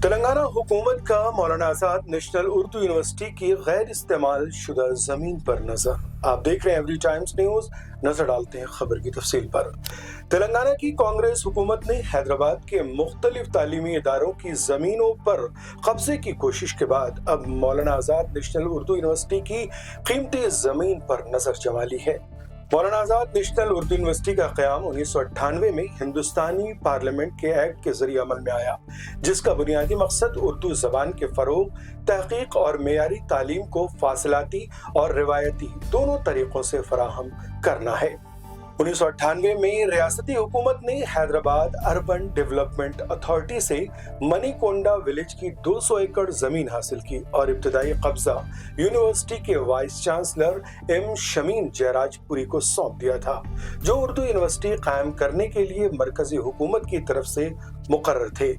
تلنگانہ حکومت کا Maulana Azad national Urdu university کی غیر استعمال شدہ زمین پر نظر۔ آپ دیکھ رہے ہیں ایوری ٹائمز نیوز۔ نظر ڈالتے ہیں خبر کی تفصیل پر۔ تلنگانہ کی کانگریس حکومت نے حیدرآباد کے مختلف تعلیمی اداروں کی زمینوں پر قبضے کی کوشش کے بعد اب مولانا آزاد نیشنل اردو یونیورسٹی کی قیمتی زمین پر نظر جما لی ہے۔ مولانا آزاد نیشنل اردو یونیورسٹی کا قیام 1998 میں ہندوستانی پارلیمنٹ کے ایکٹ کے ذریعے عمل میں آیا، جس کا بنیادی مقصد اردو زبان کے فروغ، تحقیق اور معیاری تعلیم کو فاصلاتی اور روایتی دونوں طریقوں سے فراہم کرنا ہے۔ 1998 میں ریاستی حکومت نے حیدرآباد اربن ڈیولپمنٹ اتھارٹی سے منی کونڈا ولیج کی 200 ایکڑ زمین حاصل کی اور ابتدائی قبضہ یونیورسٹی کے وائس چانسلر ایم شمیم جیراج پوری کو سونپ دیا تھا، جو اردو یونیورسٹی قائم کرنے کے لیے مرکزی حکومت کی طرف سے مقرر تھے۔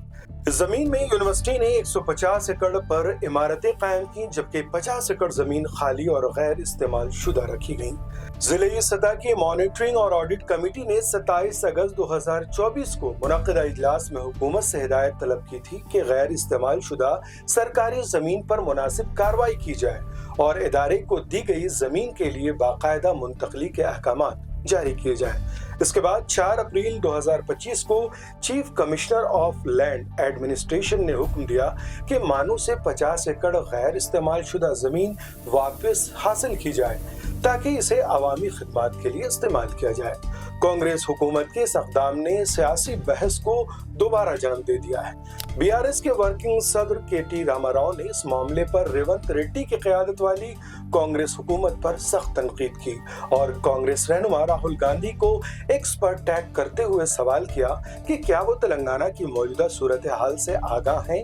اس زمین میں یونیورسٹی نے 150 ایکڑ پر عمارتیں قائم کی، جبکہ 50 ایکڑ زمین خالی اور غیر استعمال شدہ رکھی گئیں۔ ضلعی سطح کی مانیٹرنگ اور آڈٹ کمیٹی نے 27 اگست 2024 کو منعقدہ اجلاس میں حکومت سے ہدایت طلب کی تھی کہ غیر استعمال شدہ سرکاری زمین پر مناسب کارروائی کی جائے اور ادارے کو دی گئی زمین کے لیے باقاعدہ منتقلی کے احکامات جاری کیے جائیں۔ اس کے بعد 4 اپریل 2025 کو chief commissioner of land administration نے حکم دیا کہ مانو سے 50 ایکڑ غیر استعمال شدہ زمین واپس حاصل کی جائے تاکہ اسے عوامی خدمات کے لیے استعمال کیا جائے۔ کانگریس حکومت کے اس اقدام نے سیاسی بحث کو دوبارہ جنم دے دیا ہے۔ بی آر ایس کے ورکنگ صدر کے ٹی راما راؤ نے اس معاملے پر ریونت ریڈی کی قیادت والی کانگریس حکومت پر سخت تنقید کی اور کانگریس رہنما راہل گاندھی کو ایکس پر ٹیگ کرتے ہوئے سوال کیا کہ کیا وہ تلنگانہ کی موجودہ صورتحال سے آگاہ ہیں۔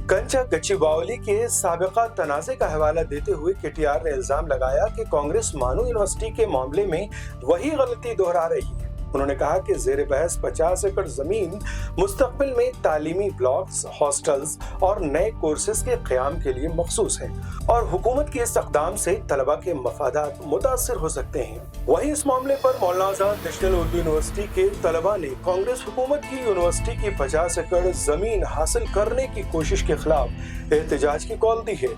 کنچا گچی باولی کے سابقہ تنازع کا حوالہ دیتے ہوئے کے ٹی آر نے الزام لگایا کہ کانگریس مانو یونیورسٹی کے معاملے میں وہی غلطی دہرا رہی ہے۔ انہوں نے کہا کہ زیر بحث 50 ایکڑ زمین مستقبل میں تعلیمی بلاکس، ہاسٹلز اور نئے کورسز کے قیام کے لیے مخصوص ہے اور حکومت کے اس اقدام سے طلبہ کے مفادات متاثر ہو سکتے ہیں۔ وہیں اس معاملے پر مولانا آزاد نیشنل اردو یونیورسٹی کے طلبہ نے کانگریس حکومت کی یونیورسٹی کی 50 ایکڑ زمین حاصل کرنے کی کوشش کے خلاف احتجاج کی کال دی ہے۔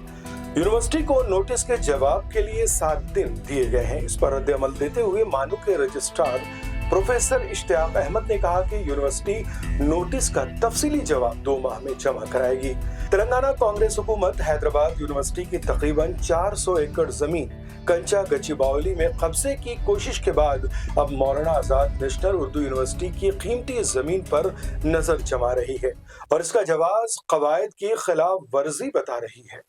یونیورسٹی کو نوٹس کے جواب کے لیے 7 دن دیے گئے ہیں۔ اس پر رد عمل دیتے ہوئے مانو کے رجسٹرار پروفیسر اشتیاق احمد نے کہا کہ یونیورسٹی نوٹس کا تفصیلی جواب 2 ماہ میں جمع کرائے گی۔ تلنگانہ کانگریس حکومت حیدرآباد یونیورسٹی کی تقریباً 400 ایکڑ زمین کنچا گچی باولی میں قبضے کی کوشش کے بعد اب مولانا آزاد نیشنل اردو یونیورسٹی کی قیمتی زمین پر نظر جما رہی ہے اور اس کا جواز قواعد کی خلاف ورزی بتا رہی ہے۔